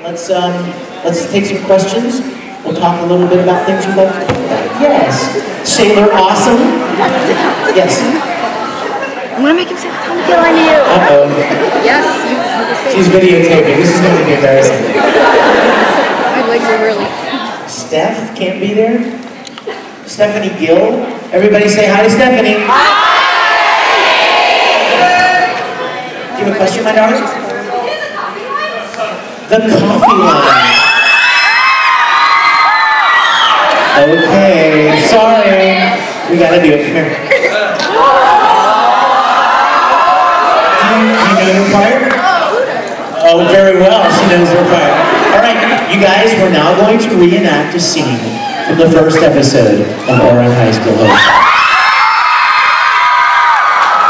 let's take some questions. We'll talk a little bit about things you'd like to talk about. Yes. Sailor Awesome. Yes. I'm gonna make him say I'm gonna kill on you. Uh-oh. Yes. She's videotaping. This is going to be embarrassing. My legs are really. Steph can't be there. Stephanie Gill. Everybody say hi to Stephanie. Hi. Do you have a question, my darling? The coffee line. Okay, sorry. We gotta do it. Come here. Do you know your part? Oh, very well. She knows her part. All right, you guys, we're now going to reenact a scene from the first episode of Oran High School Host.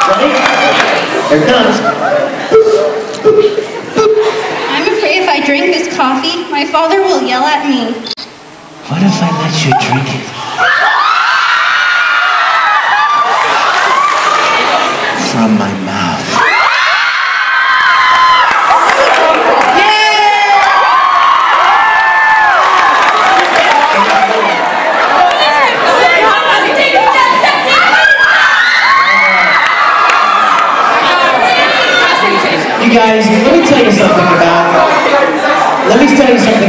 Ready? Here it comes. I'm afraid if I drink this coffee, my father will yell at me. What if I let you drink it? From my mouth. You guys, let me tell you something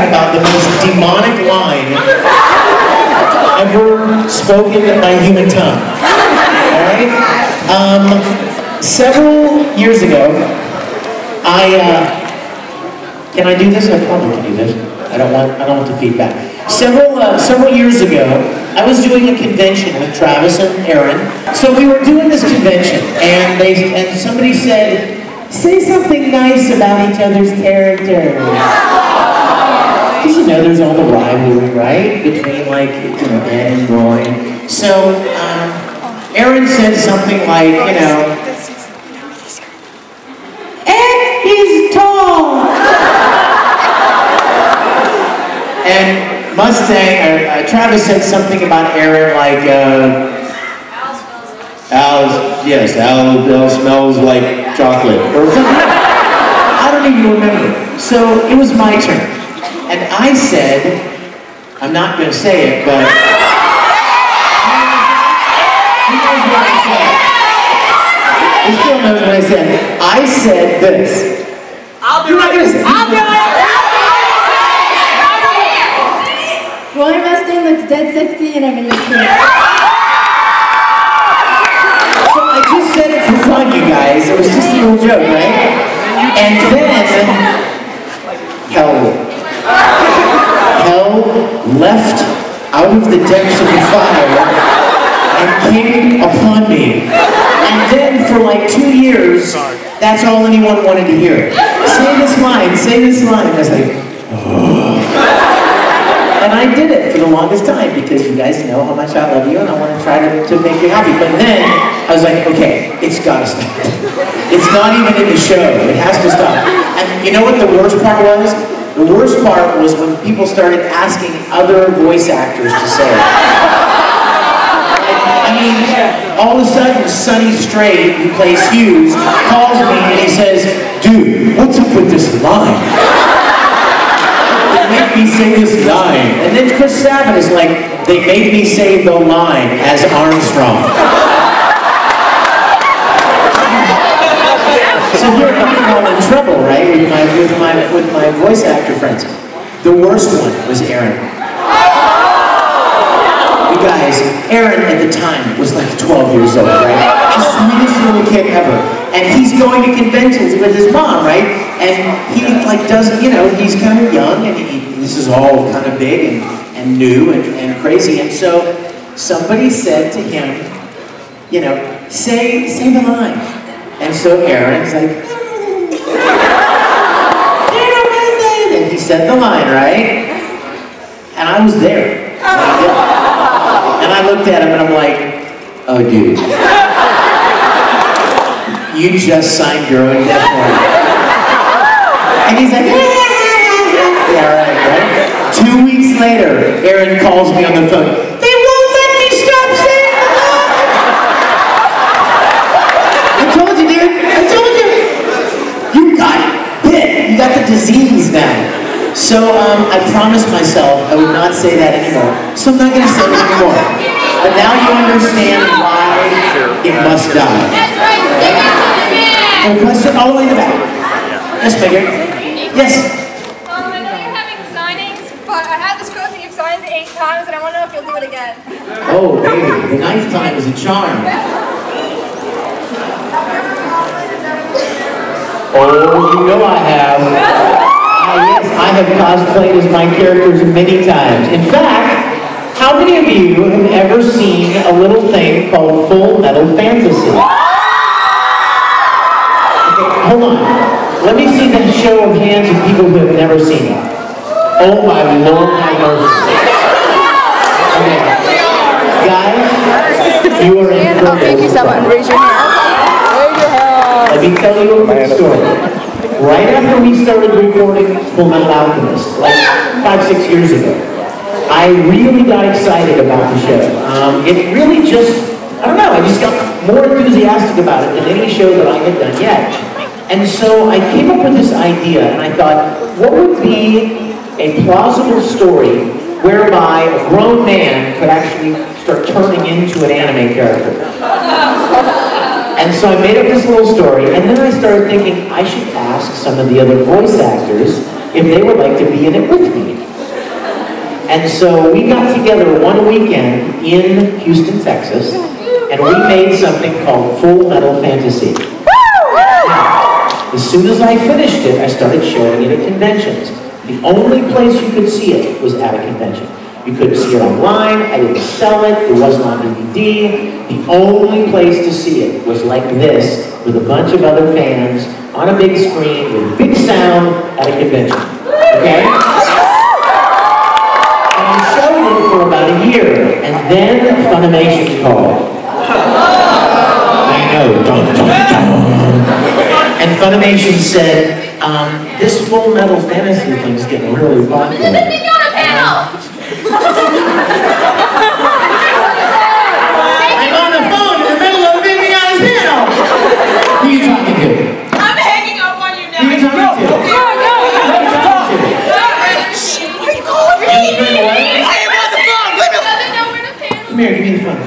about the most demonic line ever spoken by human tongue. Alright? Several years ago, can I do this? I probably can do this. I don't want the feedback. Several years ago, I was doing a convention with Travis and Aaron. So we were doing this convention, and somebody said, say something nice about each other's characters. Because you know there's all the rivalry, right? Between like, Ed and Roy. So, Aaron said something like, Ed is tall! And Mustang, Travis said something about Aaron like, Al smells like chocolate, or something. I don't even remember. So it was my turn. And I said, I'm not going to say it, but who knows what I said? Who still knows what I said? I said this. You're not going to say it. I'll do it! Roy Mustang looks dead sexy and I'm in this game. So I just said it for fun, you guys. It was just a little joke, right? And then, Hell left out of the depths of the fire and came upon me. And then for like 2 years, that's all anyone wanted to hear. Say this line, say this line. I was like, oh. And I did it for the longest time because you guys know how much I love you and I want to try to make you happy. But then I was like, okay, it's got to stop. It's not even in the show. It has to stop. And you know what the worst part was? The worst part was when people started asking other voice actors to say it. I mean, all of a sudden, Sonny Strait, who plays Hughes, calls me and he says, dude, what's up with this line? They make me say this line. And then Chris Sabat is like, they made me say the line as Armstrong. So here I'm all in trouble, right, with my voice actor friends. The worst one was Aaron. You guys, Aaron at the time was like 12 years old, right? The sweetest little kid ever. And he's going to conventions with his mom, right? And he like does, he's kind of young and this is all kind of big and new and crazy. And so somebody said to him, say the line. And so Aaron's like, and he said the line, right? And I was there. And I looked at him and I'm like, oh dude, you just signed your own death warrant. And he's like, yeah, right? 2 weeks later, Aaron calls me on the phone. They won't let me stop saying the line. I told you, dude. I told you. You got bit. You got the disease now. So I promised myself I would not say that anymore. So I'm not going to say it anymore. But now you understand why it must die. That's right, stick it to the man! Any question? All the way in the back. Yes, Megan. Yes. I know you're having signings, but I have this coat that you've signed 8 times, and I want to know if you'll do it again. Oh, baby, the 9th time is a charm. Oh, you know I have. Yes, I have cosplayed as my characters many times. In fact, how many of you have ever seen a little thing called Full Metal Fantasy? Okay, hold on. Let me see the show of hands of people who have never seen it. Oh my Lord, my mercy. Okay. Guys, you are in for thank you so much. Raise your hand. Raise your hand. Let me tell you a quick story. Right after we started recording Full Metal Alchemist, like 5-6 years ago, I really got excited about the show. It really just, I don't know, I just got more enthusiastic about it than any show that I had done yet. And so I came up with this idea, and I thought, what would be a plausible story whereby a grown man could actually start turning into an anime character? And so I made up this little story, and then I started thinking I should ask some of the other voice actors if they would like to be in it with me. And so we got together one weekend in Houston, Texas, and we made something called Full Metal Fantasy. Now, as soon as I finished it, I started showing it at conventions. The only place you could see it was at a convention. You couldn't see it online, I didn't sell it, it wasn't on DVD. The only place to see it was like this, with a bunch of other fans, on a big screen, with big sound, at a convention. Okay? And I showed it for about a year, and then Funimation called. I know, dun, dun, dun. And Funimation said, this Full Metal Fantasy thing's getting really popular. The Mignogna panel! I'm on the phone in the middle of Vic Mignogna's panel! Who are you talking to? I'm hanging up on you now. Who are you talking to? Who are you talking to? Why are you calling me? I am on the phone! Doesn't know where to panel. Come here, give me the phone.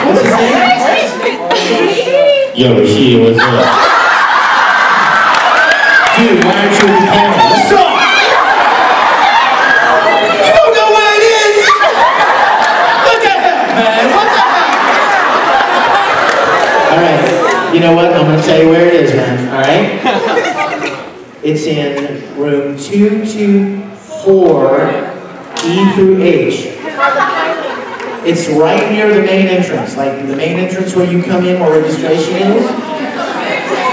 What's his name? Yo, shit, what's up? Dude, why aren't you in the camera? What's up? You don't know where it is! What the hell, man? What the hell? Alright, you know what? I'm gonna tell you where it is, man. Alright? It's in room 224, E through H. It's right near the main entrance, like the main entrance where you come in where registration is.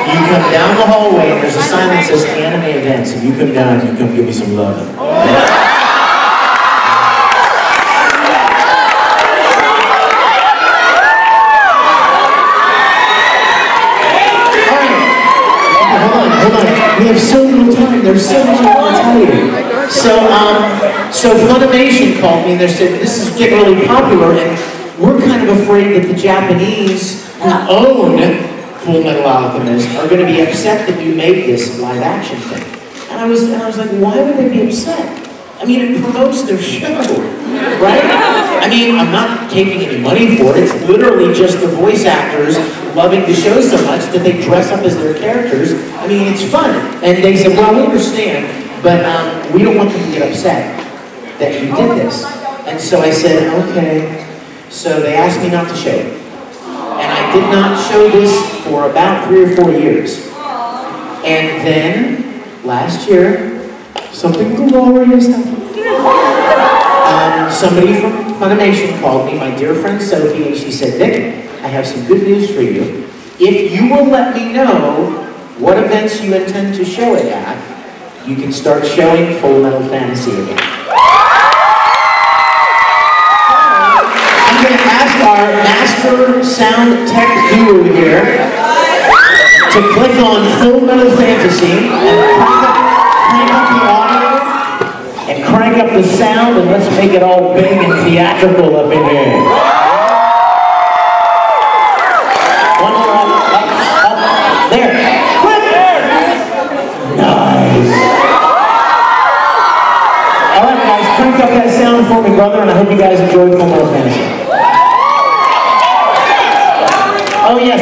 You come down the hallway and there's a sign that says anime events, and you come down and you come give me some love. Hold on. We have so little time. There's so much I want to tell you. So Funimation called me and they said, this is getting really popular, and we're kind of afraid that the Japanese who own Full Metal Alchemist are going to be upset that you made this live action thing. And I was like, why would they be upset? I mean, it promotes their show, right? I mean, I'm not taking any money for it. It's literally just the voice actors loving the show so much that they dress up as their characters. I mean, it's fun. And they said, well, we understand, but we don't want them to get upset that you did this. And so I said, okay. So they asked me not to show it. And I did not show this for about 3 or 4 years. And then, last year, something glorious happened. Somebody from Funimation called me, my dear friend Sophie, and she said, Vic, I have some good news for you. If you will let me know what events you intend to show it at, you can start showing Full Metal Fantasy again. I'm going to ask our master sound tech guru here to click on Full Metal Fantasy and crank up the audio and crank up the sound, and let's make it all big and theatrical up in here. One more up. right, guys, crank up that sound for me, brother, and I hope you guys enjoyed Full Metal Fantasy. Oh, yes,